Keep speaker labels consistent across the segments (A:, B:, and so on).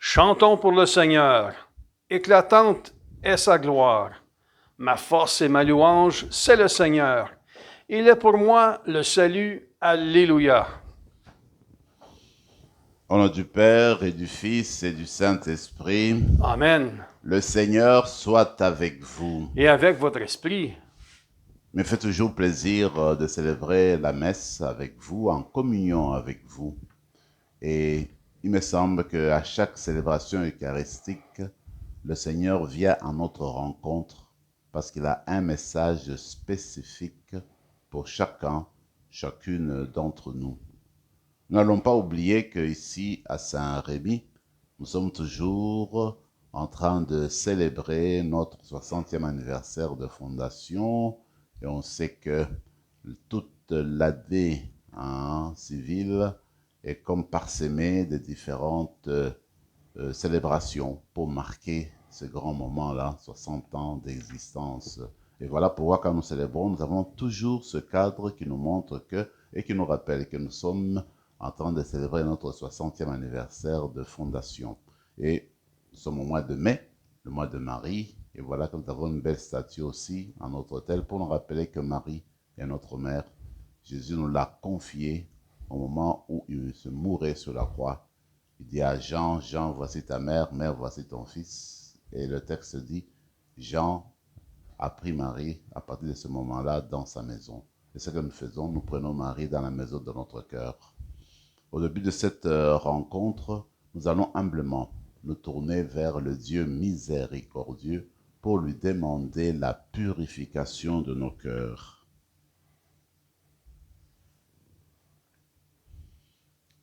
A: Chantons pour le Seigneur. Éclatante est sa gloire. Ma force et ma louange, c'est le Seigneur. Il est pour moi le salut. Alléluia.
B: Au nom du Père et du Fils et du Saint-Esprit,
A: Amen.
B: le Seigneur soit avec vous.
A: Et avec votre esprit.
B: Il me fait toujours plaisir de célébrer la messe avec vous, en communion avec vous. Et il me semble qu'à chaque célébration eucharistique, le Seigneur vient à notre rencontre parce qu'il a un message spécifique pour chacun, chacune d'entre nous. Nous n'allons pas oublier qu'ici, à Saint-Rémy, nous sommes toujours en train de célébrer notre 60e anniversaire de fondation. Et on sait que toute l'année civile est comme parsemée de différentes célébrations pour marquer ce grand moment-là, 60 ans d'existence. Et voilà pourquoi quand nous célébrons, nous avons toujours ce cadre qui nous montre que, et qui nous rappelle que nous sommes en train de célébrer notre 60e anniversaire de fondation. Et nous sommes au mois de mai, le mois de Marie, et voilà que nous avons une belle statue aussi à notre autel pour nous rappeler que Marie est notre mère. Jésus nous l'a confiée au moment où il se mourait sur la croix. Il dit à Jean, Jean, voici ta mère, mère, voici ton fils. Et le texte dit, Jean a pris Marie à partir de ce moment-là dans sa maison. Et ce que nous faisons, nous prenons Marie dans la maison de notre cœur. Au début de cette rencontre, nous allons humblement nous tourner vers le Dieu miséricordieux pour lui demander la purification de nos cœurs.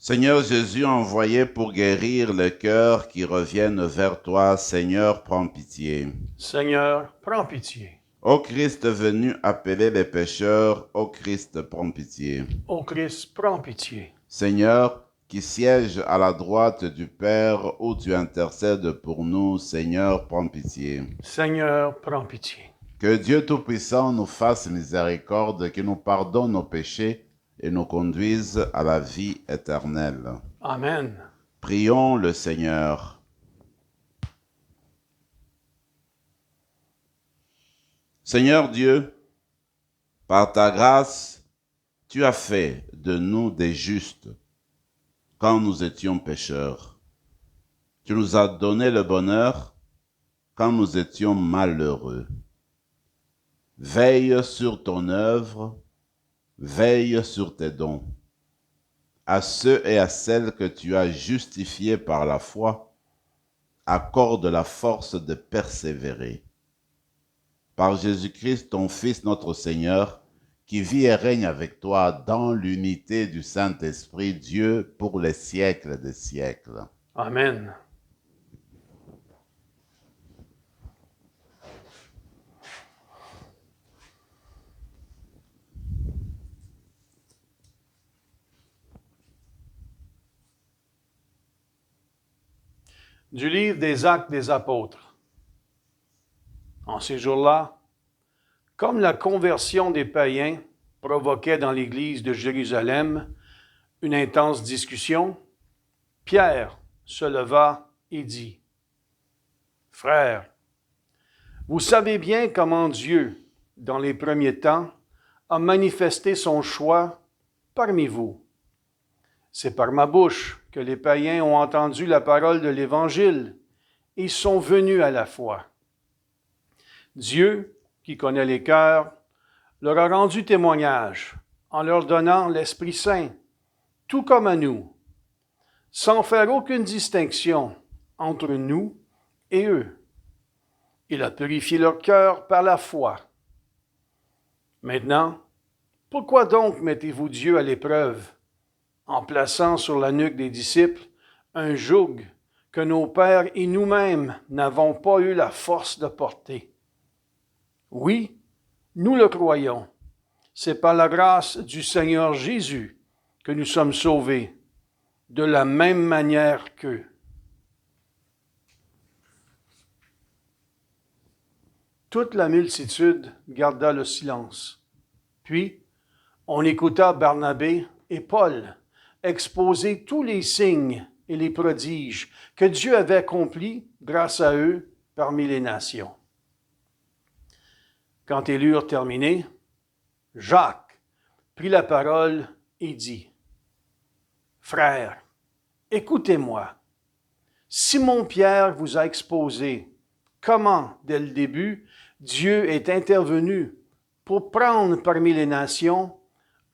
B: Seigneur Jésus, envoyé pour guérir les cœurs qui reviennent vers toi, Seigneur, prends pitié.
A: Seigneur, prends pitié.
B: Ô Christ venu appeler les pécheurs, ô Christ, prends pitié.
A: Ô Christ, prends pitié.
B: Seigneur, qui siège à la droite du Père, où tu intercèdes pour nous, Seigneur, prends pitié.
A: Seigneur, prends pitié.
B: Que Dieu Tout-Puissant nous fasse miséricorde, qu'il nous pardonne nos péchés et nous conduise à la vie éternelle.
A: Amen.
B: Prions le Seigneur. Seigneur Dieu, par ta grâce, tu as fait de nous des justes quand nous étions pécheurs. Tu nous as donné le bonheur quand nous étions malheureux. Veille sur ton œuvre, veille sur tes dons. À ceux et à celles que tu as justifiés par la foi, accorde la force de persévérer. Par Jésus-Christ, ton Fils, notre Seigneur, qui vit et règne avec toi dans l'unité du Saint-Esprit, Dieu, pour les siècles des siècles.
A: Amen. Du livre des Actes des Apôtres. En ces jours-là, comme la conversion des païens provoquait dans l'Église de Jérusalem une intense discussion, Pierre se leva et dit, « Frères, vous savez bien comment Dieu, dans les premiers temps, a manifesté son choix parmi vous. C'est par ma bouche que les païens ont entendu la parole de l'Évangile et sont venus à la foi. Dieu, qui connaît les cœurs, leur a rendu témoignage en leur donnant l'Esprit Saint, tout comme à nous, sans faire aucune distinction entre nous et eux. Il a purifié leur cœur par la foi. Maintenant, pourquoi donc mettez-vous Dieu à l'épreuve en plaçant sur la nuque des disciples un joug que nos pères et nous-mêmes n'avons pas eu la force de porter? Oui, nous le croyons. C'est par la grâce du Seigneur Jésus que nous sommes sauvés, de la même manière qu'eux. Toute la multitude garda le silence. Puis, on écouta Barnabé et Paul exposer tous les signes et les prodiges que Dieu avait accomplis grâce à eux parmi les nations. Quand ils eurent terminé, Jacques prit la parole et dit, « Frères, écoutez-moi. Simon-Pierre vous a exposé comment, dès le début, Dieu est intervenu pour prendre parmi les nations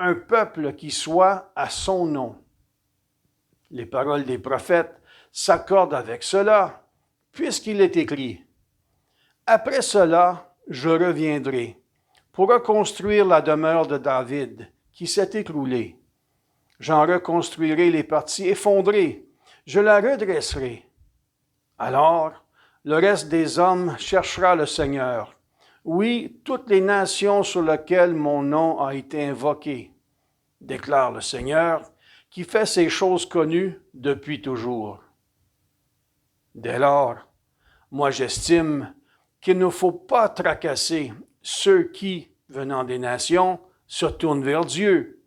A: un peuple qui soit à son nom. Les paroles des prophètes s'accordent avec cela, puisqu'il est écrit, « Après cela, je reviendrai pour reconstruire la demeure de David qui s'est écroulée. J'en reconstruirai les parties effondrées, je la redresserai. Alors, le reste des hommes cherchera le Seigneur. Oui, toutes les nations sur lesquelles mon nom a été invoqué, déclare le Seigneur, qui fait ces choses connues depuis toujours. Dès lors, moi j'estime qu'il ne faut pas tracasser ceux qui, venant des nations, se tournent vers Dieu,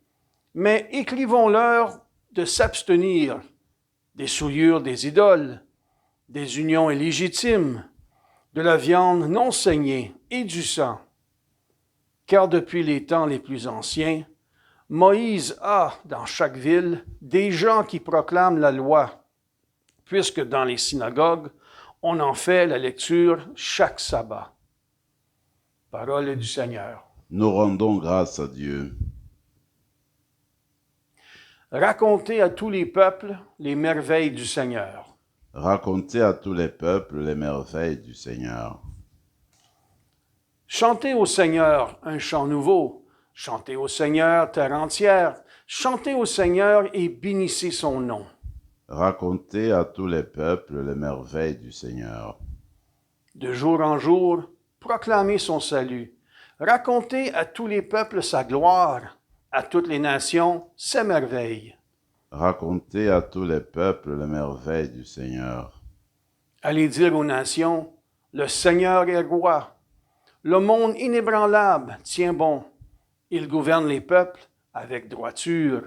A: mais écrivons-leur de s'abstenir des souillures des idoles, des unions illégitimes, de la viande non saignée et du sang. Car depuis les temps les plus anciens, Moïse a, dans chaque ville, des gens qui proclament la loi, puisque dans les synagogues, on en fait la lecture chaque sabbat. » Parole du Seigneur.
B: Nous rendons grâce à Dieu.
A: Racontez à tous les peuples les merveilles du Seigneur.
B: Racontez à tous les peuples les merveilles du Seigneur.
A: Chantez au Seigneur un chant nouveau. Chantez au Seigneur terre entière. Chantez au Seigneur et bénissez son nom.
B: Racontez à tous les peuples les merveilles du Seigneur.
A: De jour en jour, proclamez son salut. Racontez à tous les peuples sa gloire, à toutes les nations ses merveilles.
B: Racontez à tous les peuples les merveilles du Seigneur.
A: Allez dire aux nations, le Seigneur est roi. Le monde inébranlable tient bon. Il gouverne les peuples avec droiture.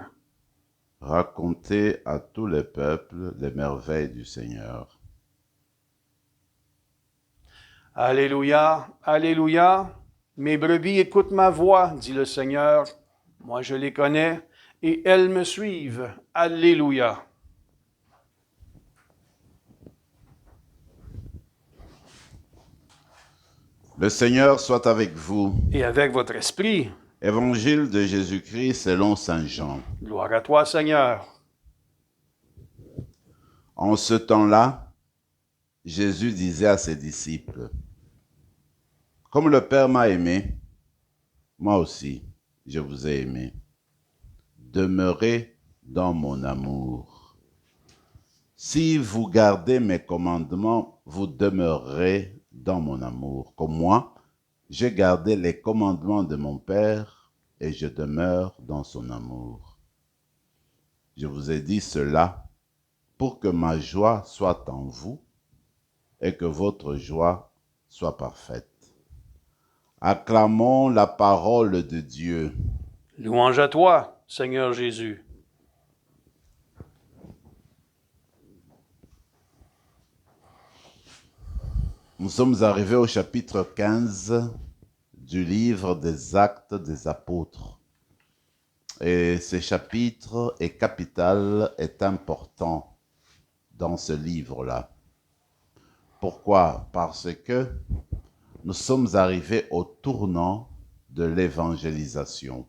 B: Racontez à tous les peuples les merveilles du Seigneur.
A: Alléluia, Alléluia. Mes brebis écoutent ma voix, dit le Seigneur. Moi je les connais et elles me suivent. Alléluia.
B: Le Seigneur soit avec vous.
A: Et avec votre esprit.
B: Évangile de Jésus-Christ selon saint Jean.
A: Gloire à toi, Seigneur.
B: En ce temps-là, Jésus disait à ses disciples, « Comme le Père m'a aimé, moi aussi, je vous ai aimé. Demeurez dans mon amour. Si vous gardez mes commandements, vous demeurerez dans mon amour. Comme moi, j'ai gardé les commandements de mon Père et je demeure dans son amour. Je vous ai dit cela pour que ma joie soit en vous et que votre joie soit parfaite. » Acclamons la parole de Dieu.
A: Louange à toi, Seigneur Jésus.
B: Nous sommes arrivés au chapitre 15 du livre des Actes des Apôtres. Et ce chapitre est capital, est important dans ce livre-là. Pourquoi? Parce que nous sommes arrivés au tournant de l'évangélisation.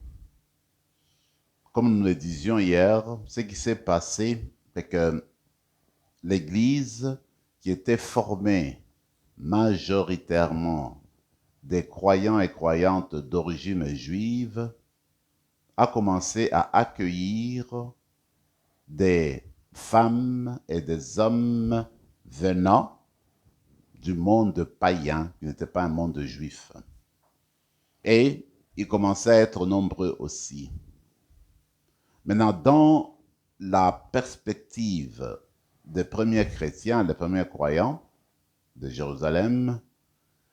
B: Comme nous le disions hier, ce qui s'est passé, c'est que l'Église, qui était formée majoritairement des croyants et croyantes d'origine juive, a commencé à accueillir des femmes et des hommes venant du monde païen, qui n'était pas un monde juif. Et ils commençaient à être nombreux aussi. Maintenant, dans la perspective des premiers chrétiens, des premiers croyants de Jérusalem,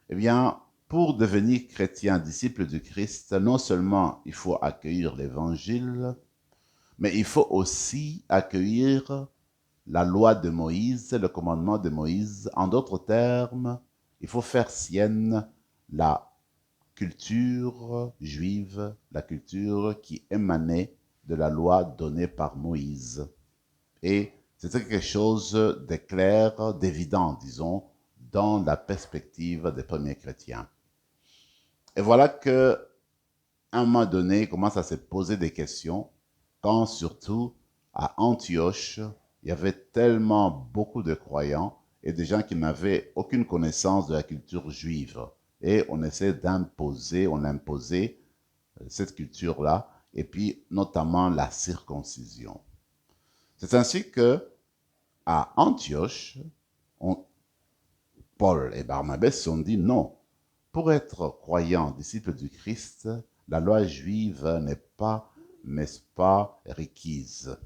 B: eh bien, pour devenir chrétien, disciple du Christ, non seulement il faut accueillir l'Évangile, mais il faut aussi accueillir la loi de Moïse, le commandement de Moïse. En d'autres termes, il faut faire sienne la culture juive, la culture qui émanait de la loi donnée par Moïse. Et c'était quelque chose de clair, d'évident, disons, dans la perspective des premiers chrétiens. Et voilà que, à un moment donné, il commence à se poser des questions, quand surtout à Antioche, il y avait tellement beaucoup de croyants et des gens qui n'avaient aucune connaissance de la culture juive. Et on essaie d'imposer, on imposait cette culture-là, et puis notamment la circoncision. C'est ainsi que à Antioche, Paul et Barnabé se sont dit non, pour être croyant, disciple du Christ, la loi juive n'est pas requise.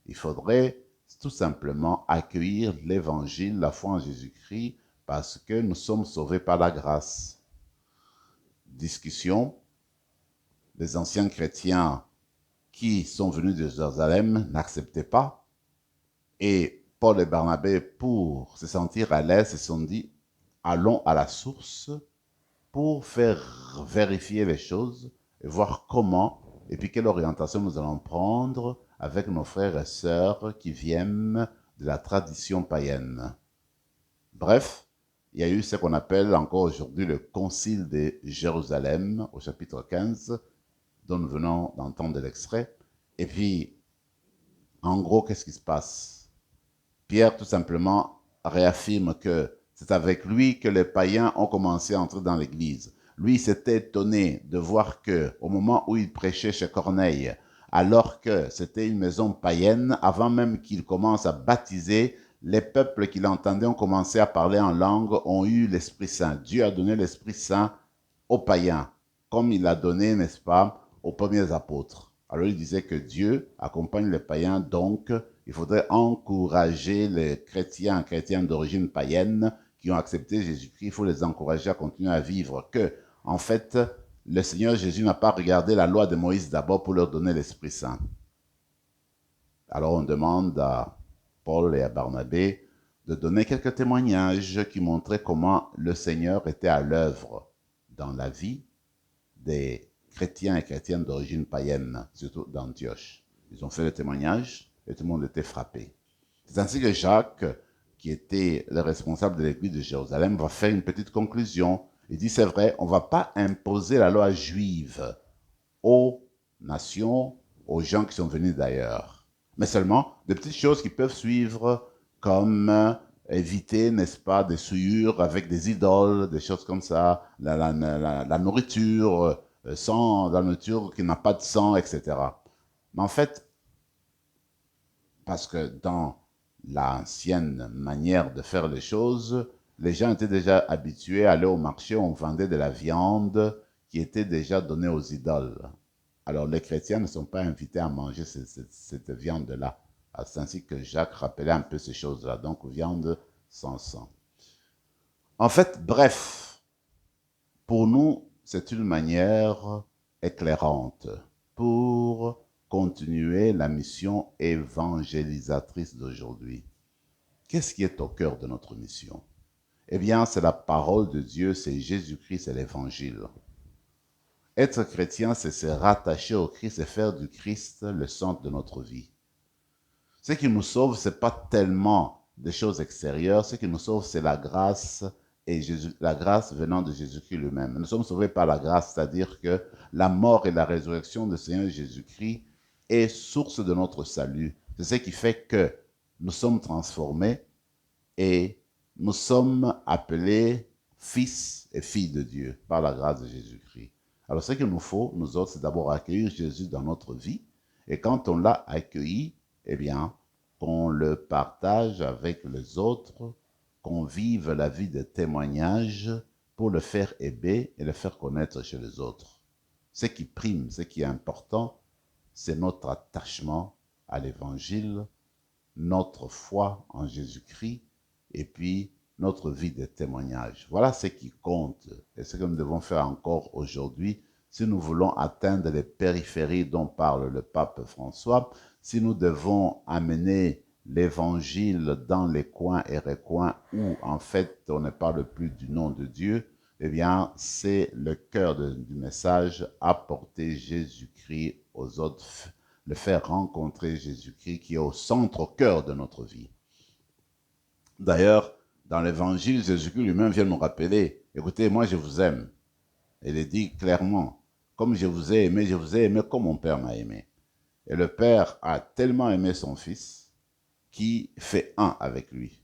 B: Il faudrait tout simplement accueillir l'évangile, la foi en Jésus-Christ, parce que nous sommes sauvés par la grâce. Discussion, les anciens chrétiens qui sont venus de Jérusalem n'acceptaient pas, et Paul et Barnabé, pour se sentir à l'aise, se sont dit, allons à la source pour faire vérifier les choses et voir comment et puis quelle orientation nous allons prendre avec nos frères et sœurs qui viennent de la tradition païenne. Bref, il y a eu ce qu'on appelle encore aujourd'hui le Concile de Jérusalem au chapitre 15, dont nous venons d'entendre l'extrait. Et puis, en gros, qu'est-ce qui se passe? Pierre, tout simplement, réaffirme que c'est avec lui que les païens ont commencé à entrer dans l'Église. Lui s'était étonné de voir que, au moment où il prêchait chez Corneille, alors que c'était une maison païenne, avant même qu'il commence à baptiser, les peuples qui l'entendaient ont commencé à parler en langue, ont eu l'Esprit Saint. Dieu a donné l'Esprit Saint aux païens, comme il l'a donné, n'est-ce pas, aux premiers apôtres. Alors il disait que Dieu accompagne les païens, donc il faudrait encourager les chrétiens d'origine païenne qui ont accepté Jésus-Christ, il faut les encourager à continuer à vivre. Que, en fait, le Seigneur Jésus n'a pas regardé la loi de Moïse d'abord pour leur donner l'Esprit Saint. Alors on demande à Paul et à Barnabé de donner quelques témoignages qui montraient comment le Seigneur était à l'œuvre dans la vie des chrétiens et chrétiennes d'origine païenne, surtout d'Antioche. Ils ont fait le témoignage et tout le monde était frappé. C'est ainsi que Jacques, qui était le responsable de l'église de Jérusalem, va faire une petite conclusion. Il dit, c'est vrai, on ne va pas imposer la loi juive aux nations, aux gens qui sont venus d'ailleurs, mais seulement des petites choses qui peuvent suivre, comme éviter, n'est-ce pas, des souillures avec des idoles, des choses comme ça, la nourriture, la nourriture qui n'a pas de sang, etc. Mais en fait, parce que dans l'ancienne manière de faire les choses, les gens étaient déjà habitués à aller au marché où on vendait de la viande qui était déjà donnée aux idoles. Alors les chrétiens ne sont pas invités à manger cette viande-là. C'est ainsi que Jacques rappelait un peu ces choses-là. Donc viande sans sang. En fait, bref, pour nous, c'est une manière éclairante pour continuer la mission évangélisatrice d'aujourd'hui. Qu'est-ce qui est au cœur de notre mission? Eh bien, c'est la parole de Dieu, c'est Jésus-Christ, c'est l'Évangile. Être chrétien, c'est se rattacher au Christ et faire du Christ le centre de notre vie. Ce qui nous sauve, ce n'est pas tellement des choses extérieures. Ce qui nous sauve, c'est la grâce et la grâce venant de Jésus-Christ lui-même. Nous sommes sauvés par la grâce, c'est-à-dire que la mort et la résurrection du Seigneur Jésus-Christ est source de notre salut. C'est ce qui fait que nous sommes transformés et nous sommes appelés fils et filles de Dieu par la grâce de Jésus-Christ. Alors ce qu'il nous faut, nous autres, c'est d'abord accueillir Jésus dans notre vie. Et quand on l'a accueilli, eh bien, qu'on le partage avec les autres, qu'on vive la vie de témoignage pour le faire aimer et le faire connaître chez les autres. Ce qui prime, ce qui est important, c'est notre attachement à l'Évangile, notre foi en Jésus-Christ et puis notre vie de témoignage. Voilà ce qui compte et ce que nous devons faire encore aujourd'hui si nous voulons atteindre les périphéries dont parle le pape François, si nous devons amener l'évangile dans les coins et recoins où, en fait, on ne parle plus du nom de Dieu, eh bien, c'est le cœur du message, apporter Jésus-Christ aux autres, le faire rencontrer Jésus-Christ qui est au centre, au cœur de notre vie. D'ailleurs, dans l'évangile, Jésus-Christ lui-même vient nous rappeler, écoutez, moi je vous aime. Il est dit clairement, comme je vous ai aimé comme mon Père m'a aimé. Et le Père a tellement aimé son Fils qui fait un avec lui.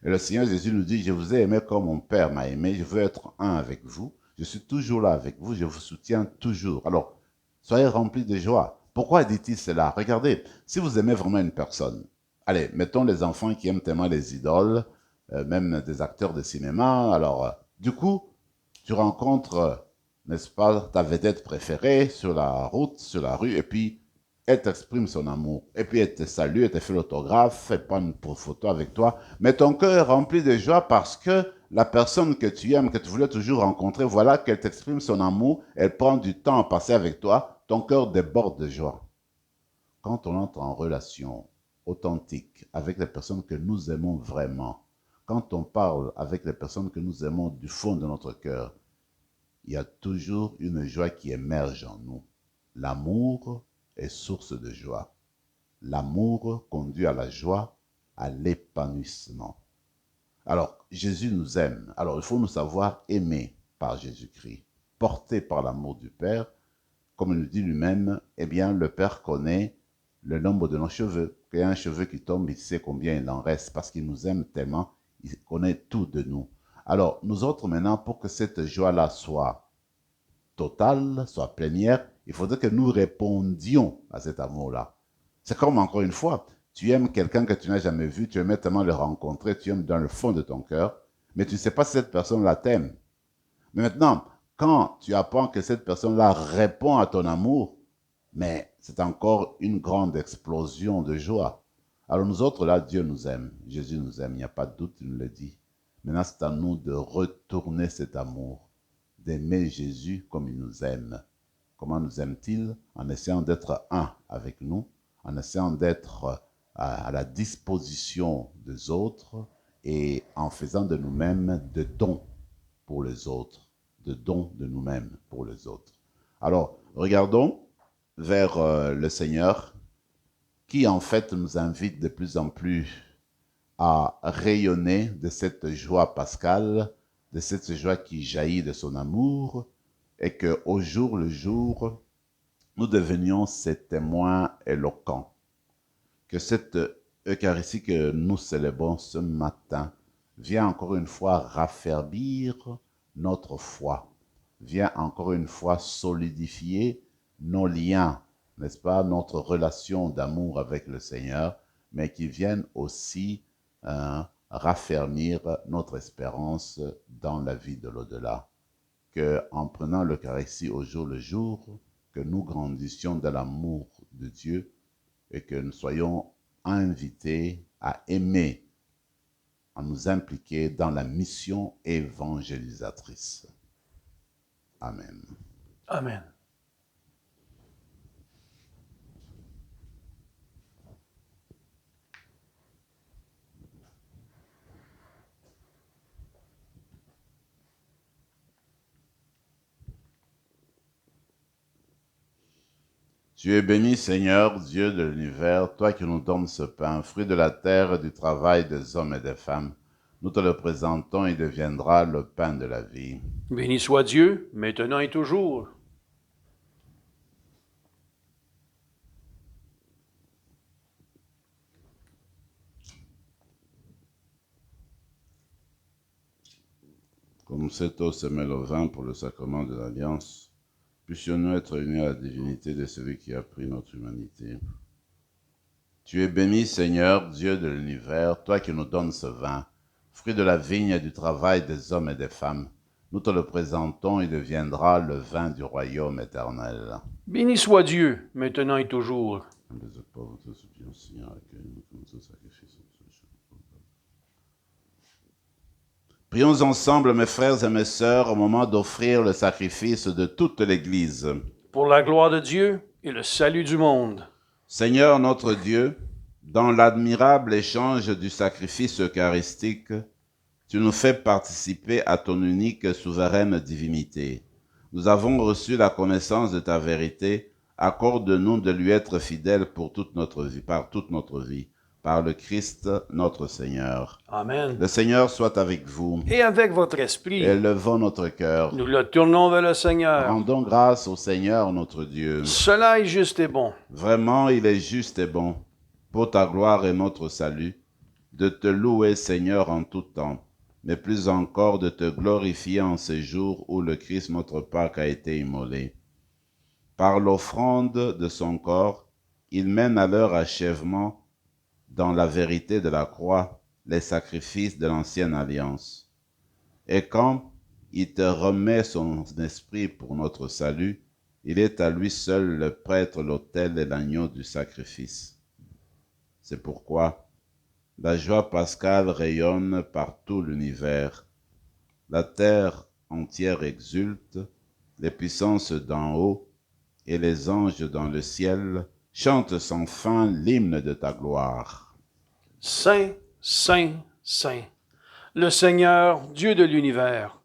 B: Et le Seigneur Jésus nous dit, je vous ai aimé comme mon Père m'a aimé, je veux être un avec vous, je suis toujours là avec vous, je vous soutiens toujours. Alors, soyez remplis de joie. Pourquoi dit-il cela? Regardez, si vous aimez vraiment une personne, allez, mettons les enfants qui aiment tellement les idoles, même des acteurs de cinéma, alors, du coup, tu rencontres, n'est-ce pas, ta vedette préférée sur la route, sur la rue, et puis elle t'exprime son amour. Et puis elle te salue, elle te fait l'autographe, elle prend une photo avec toi. Mais ton cœur est rempli de joie parce que la personne que tu aimes, que tu voulais toujours rencontrer, voilà qu'elle t'exprime son amour, elle prend du temps à passer avec toi, ton cœur déborde de joie. Quand on entre en relation authentique avec les personnes que nous aimons vraiment, quand on parle avec les personnes que nous aimons du fond de notre cœur, il y a toujours une joie qui émerge en nous. L'amour est source de joie. L'amour conduit à la joie, à l'épanouissement. Alors, Jésus nous aime. Alors, il faut nous savoir aimer par Jésus-Christ, porté par l'amour du Père. Comme il nous dit lui-même, eh bien, le Père connaît le nombre de nos cheveux. Qu'il y a un cheveu qui tombe, il sait combien il en reste parce qu'il nous aime tellement, il connaît tout de nous. Alors, nous autres, maintenant, pour que cette joie-là soit totale, soit plénière, il faudrait que nous répondions à cet amour-là. C'est comme, encore une fois, tu aimes quelqu'un que tu n'as jamais vu, tu aimes tellement le rencontrer, tu aimes dans le fond de ton cœur, mais tu ne sais pas si cette personne-là t'aime. Mais maintenant, quand tu apprends que cette personne-là répond à ton amour, mais c'est encore une grande explosion de joie. Alors nous autres, là, Dieu nous aime, Jésus nous aime, il n'y a pas de doute, il nous le dit. Maintenant, c'est à nous de retourner cet amour, d'aimer Jésus comme il nous aime. Comment nous aime-t-il? En essayant d'être un avec nous, en essayant d'être à la disposition des autres et en faisant de nous-mêmes de dons pour les autres, de dons de nous-mêmes pour les autres. Alors, regardons vers le Seigneur qui en fait nous invite de plus en plus à rayonner de cette joie pascale, de cette joie qui jaillit de son amour, et qu'au jour le jour, nous devenions ces témoins éloquents. Que cette Eucharistie que nous célébrons ce matin vient encore une fois raffermir notre foi, vient encore une fois solidifier nos liens, n'est-ce pas, notre relation d'amour avec le Seigneur, mais qui viennent aussi raffermir notre espérance dans la vie de l'au-delà. Qu'en prenant l'Eucharistie au jour le jour, que nous grandissions de l'amour de Dieu et que nous soyons invités à aimer, à nous impliquer dans la mission évangélisatrice. Amen.
A: Amen.
B: Tu es béni, Seigneur, Dieu de l'univers, toi qui nous donnes ce pain, fruit de la terre et du travail des hommes et des femmes. Nous te le présentons, il deviendra le pain de la vie.
A: Béni soit Dieu, maintenant et toujours.
B: Comme cette eau se mêle au vin pour le sacrement de l'Alliance, puissions-nous être unis à la divinité de celui qui a pris notre humanité. Tu es béni, Seigneur, Dieu de l'univers, toi qui nous donnes ce vin, fruit de la vigne et du travail des hommes et des femmes. Nous te le présentons, il deviendra le vin du royaume éternel.
A: Béni soit Dieu, maintenant et toujours.
B: Prions ensemble, mes frères et mes sœurs, au moment d'offrir le sacrifice de toute l'Église.
A: Pour la gloire de Dieu et le salut du monde.
B: Seigneur notre Dieu, Dans l'admirable échange du sacrifice eucharistique, tu nous fais participer à ton unique et souveraine divinité. Nous avons reçu la connaissance de ta vérité. Accorde-nous de lui être fidèles pour toute notre vie, par le Christ notre Seigneur.
A: Amen.
B: Le Seigneur soit avec vous.
A: Et avec votre esprit,
B: Élevons notre cœur.
A: nous le tournons vers le Seigneur.
B: Rendons grâce au Seigneur notre Dieu.
A: Cela est juste et bon.
B: Vraiment, il est juste et bon, pour ta gloire et notre salut, de te louer, Seigneur, en tout temps, mais plus encore de te glorifier en ces jours où le Christ, notre Pâque, a été immolé. Par l'offrande de son corps, il mène à leur achèvement, dans la vérité de la croix, les sacrifices de l'ancienne alliance. Et quand il te remet son esprit pour notre salut, il est à lui seul le prêtre, l'autel et l'agneau du sacrifice. C'est pourquoi la joie pascale rayonne par tout l'univers. La terre entière exulte, les puissances d'en haut et les anges dans le ciel chantent sans fin l'hymne de ta gloire.
A: Saint, Saint, Saint, le Seigneur, Dieu de l'univers.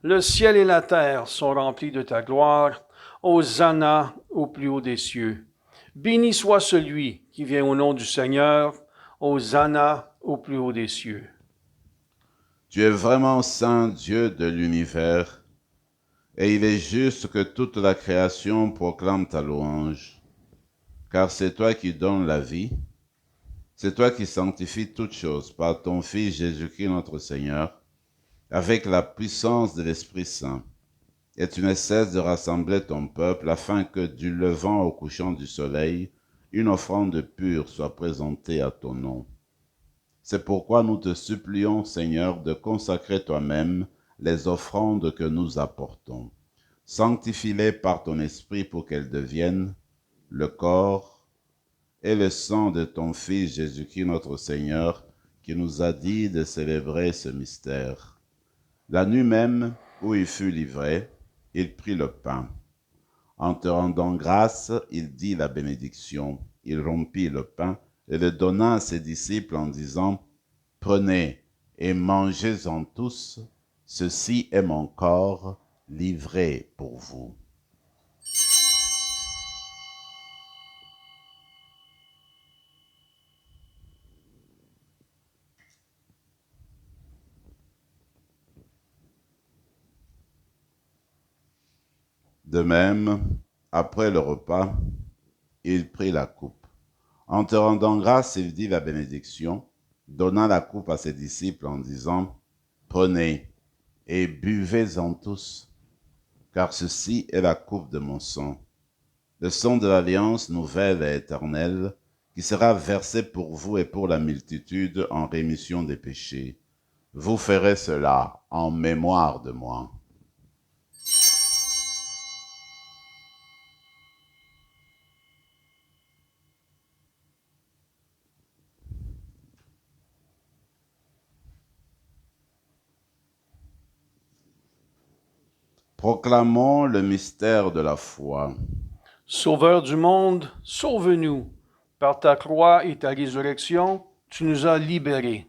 A: Le ciel et la terre sont remplis de ta gloire. Hosanna au plus haut des cieux. Béni soit celui qui vient au nom du Seigneur. Hosanna au plus haut des cieux.
B: Tu es vraiment saint Dieu de l'univers, et il est juste que toute la création proclame ta louange, car c'est toi qui donnes la vie, c'est toi qui sanctifies toutes choses par ton Fils Jésus-Christ notre Seigneur, avec la puissance de l'Esprit Saint. Et tu ne cesses de rassembler ton peuple afin que du levant au couchant du soleil, une offrande pure soit présentée à ton nom. C'est pourquoi nous te supplions, Seigneur, de consacrer toi-même les offrandes que nous apportons. Sanctifie-les par ton esprit pour qu'elles deviennent le corps et le sang de ton Fils Jésus-Christ notre Seigneur, qui nous a dit de célébrer ce mystère. La nuit même où il fut livré, il prit le pain. En te rendant grâce, il dit la bénédiction. Il rompit le pain et le donna à ses disciples en disant, « Prenez et mangez-en tous, ceci est mon corps livré pour vous. » De même, après le repas, il prit la coupe. En te rendant grâce, il dit la bénédiction, donnant la coupe à ses disciples en disant, « Prenez et buvez-en tous, car ceci est la coupe de mon sang, le sang de l'alliance nouvelle et éternelle, qui sera versé pour vous et pour la multitude en rémission des péchés. Vous ferez cela en mémoire de moi. » Proclamons le mystère de la foi.
A: Sauveur du monde, sauve-nous. Par ta croix et ta résurrection, tu nous as libérés.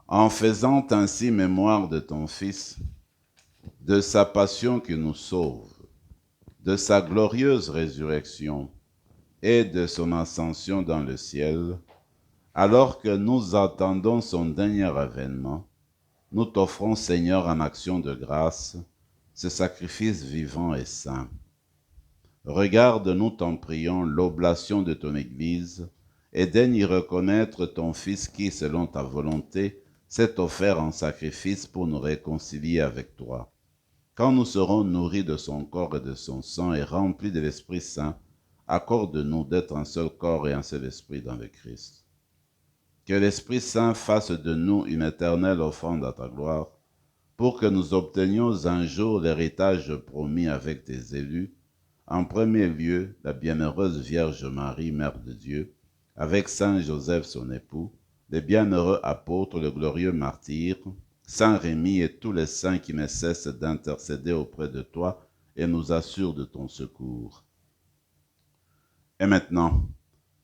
B: En faisant ainsi mémoire de ton Fils, de sa passion qui nous sauve, de sa glorieuse résurrection et de son ascension dans le ciel, alors que nous attendons son dernier avènement, nous t'offrons, Seigneur, en action de grâce, ce sacrifice vivant et saint. Regarde, nous t'en prions, l'oblation de ton Église, et daigne y reconnaître ton Fils qui, selon ta volonté, s'est offert en sacrifice pour nous réconcilier avec toi. Quand nous serons nourris de son corps et de son sang et remplis de l'Esprit Saint, accorde-nous d'être un seul corps et un seul esprit dans le Christ. Que l'Esprit Saint fasse de nous une éternelle offrande à ta gloire, pour que nous obtenions un jour l'héritage promis avec tes élus, en premier lieu la bienheureuse Vierge Marie, Mère de Dieu, avec Saint Joseph son époux, les bienheureux apôtres, le glorieux martyr, Saint Rémy et tous les saints qui ne cessent d'intercéder auprès de toi et nous assurent de ton secours. Et maintenant,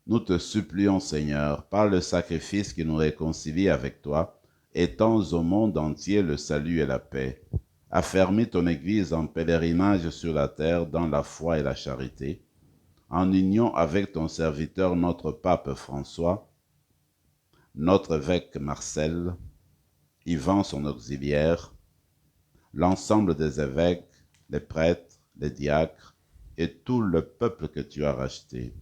B: Nous te supplions, Seigneur, par le sacrifice qui nous réconcilie avec toi, étends au monde entier le salut et la paix. Affermis ton Église en pèlerinage sur la terre dans la foi et la charité, en union avec ton serviteur notre pape François, notre évêque Marcel, Yvan son auxiliaire, l'ensemble des évêques, les prêtres, les diacres et tout le peuple que tu as racheté.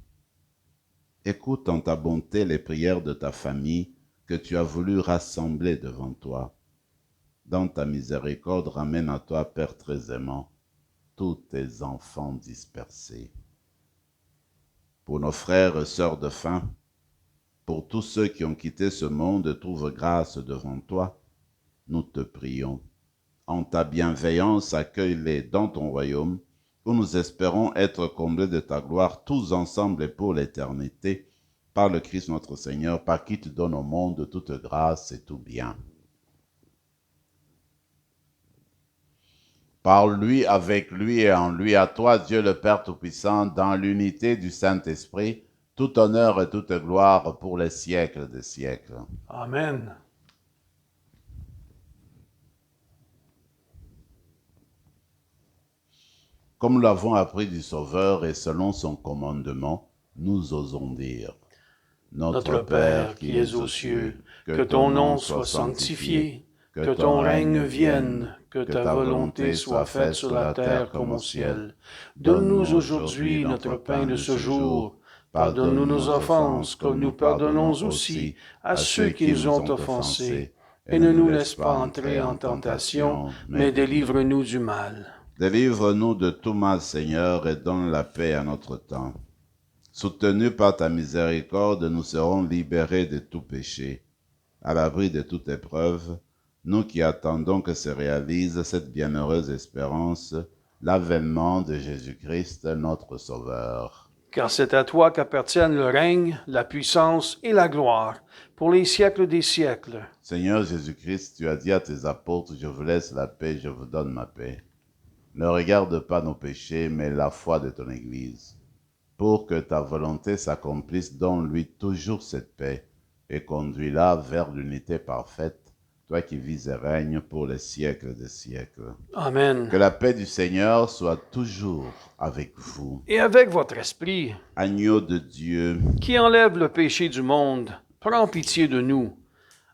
B: Écoute en ta bonté les prières de ta famille que tu as voulu rassembler devant toi. Dans ta miséricorde, ramène à toi, Père très aimant, tous tes enfants dispersés. Pour nos frères et sœurs de faim, pour tous ceux qui ont quitté ce monde et trouvent grâce devant toi, nous te prions. En ta bienveillance, accueille-les dans ton royaume, où nous espérons être comblés de ta gloire, tous ensemble et pour l'éternité, par le Christ notre Seigneur, par qui tu donnes au monde toute grâce et tout bien. Par lui, avec lui et en lui, à toi, Dieu le Père Tout-Puissant, dans l'unité du Saint-Esprit, tout honneur et toute gloire pour les siècles des siècles.
A: Amen.
B: Comme nous l'avons appris du Sauveur et selon son commandement, nous osons dire:
A: Notre Père qui es aux cieux, que ton nom soit sanctifié, que ton règne vienne, que ta volonté soit faite sur la terre comme au ciel. Donne-nous aujourd'hui notre pain de ce jour. Pardonne-nous nos offenses, comme nous pardonnons aussi à ceux qui nous ont offensés. Et ne nous laisse pas entrer en tentation, mais délivre-nous du mal.
B: Délivre-nous de tout mal, Seigneur, et donne la paix à notre temps. Soutenus par ta miséricorde, nous serons libérés de tout péché. À l'abri de toute épreuve, nous qui attendons que se réalise cette bienheureuse espérance, l'avènement de Jésus-Christ, notre Sauveur.
A: Car c'est à toi qu'appartiennent le règne, la puissance et la gloire, pour les siècles des siècles.
B: Seigneur Jésus-Christ, tu as dit à tes apôtres: je vous laisse la paix, je vous donne ma paix. Ne regarde pas nos péchés, mais la foi de ton Église. Pour que ta volonté s'accomplisse, donne-lui toujours cette paix et conduis-la vers l'unité parfaite, toi qui vis et règnes pour les siècles des siècles.
A: Amen.
B: Que la paix du Seigneur soit toujours avec vous.
A: Et avec votre esprit,
B: Agneau de Dieu,
A: qui enlève le péché du monde, prends pitié de nous.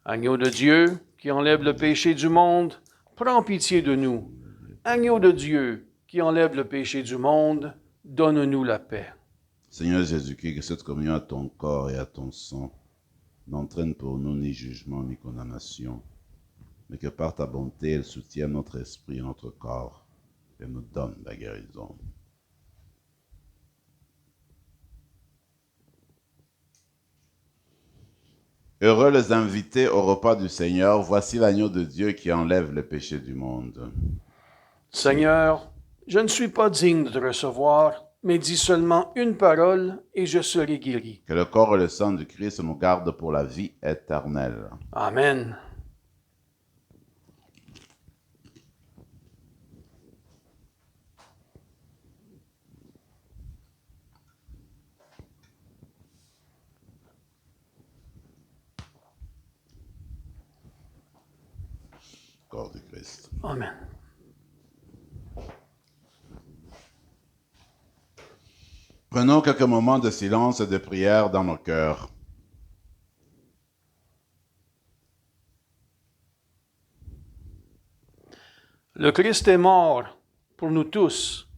A: Agneau de Dieu, qui enlève le péché du monde, prends pitié de nous. Agneau de Dieu, qui enlève le péché du monde, donne-nous la paix.
B: Seigneur Jésus-Christ, que cette communion à ton corps et à ton sang n'entraîne pour nous ni jugement ni condamnation, mais que par ta bonté, elle soutienne notre esprit et notre corps et nous donne la guérison. Heureux les invités au repas du Seigneur, voici l'agneau de Dieu qui enlève le péché du monde.
A: Seigneur, je ne suis pas digne de te recevoir, mais dis seulement une parole et je serai guéri.
B: Que le corps et le sang du Christ nous gardent pour la vie éternelle.
A: Amen.
B: Corps du Christ.
A: Amen.
B: Prenons quelques moments de silence et de prière dans nos cœurs.
A: Le Christ est mort pour nous tous,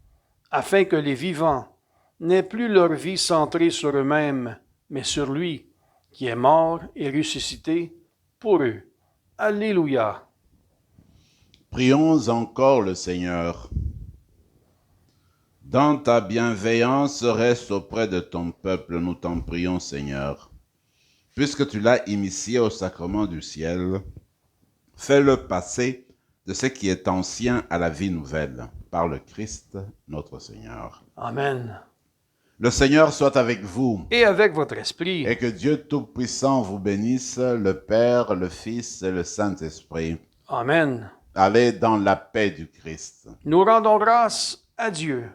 A: afin que les vivants n'aient plus leur vie centrée sur eux-mêmes, mais sur lui, qui est mort et ressuscité pour eux. Alléluia.
B: Prions encore le Seigneur. Dans ta bienveillance, reste auprès de ton peuple, nous t'en prions, Seigneur. Puisque tu l'as initié au sacrement du ciel, fais-le passer de ce qui est ancien à la vie nouvelle, par le Christ, notre Seigneur.
A: Amen.
B: Le Seigneur soit avec vous.
A: Et avec votre esprit.
B: Et que Dieu Tout-Puissant vous bénisse, le Père, le Fils et le Saint-Esprit.
A: Amen.
B: Allez dans la paix du Christ.
A: Nous rendons grâce à Dieu.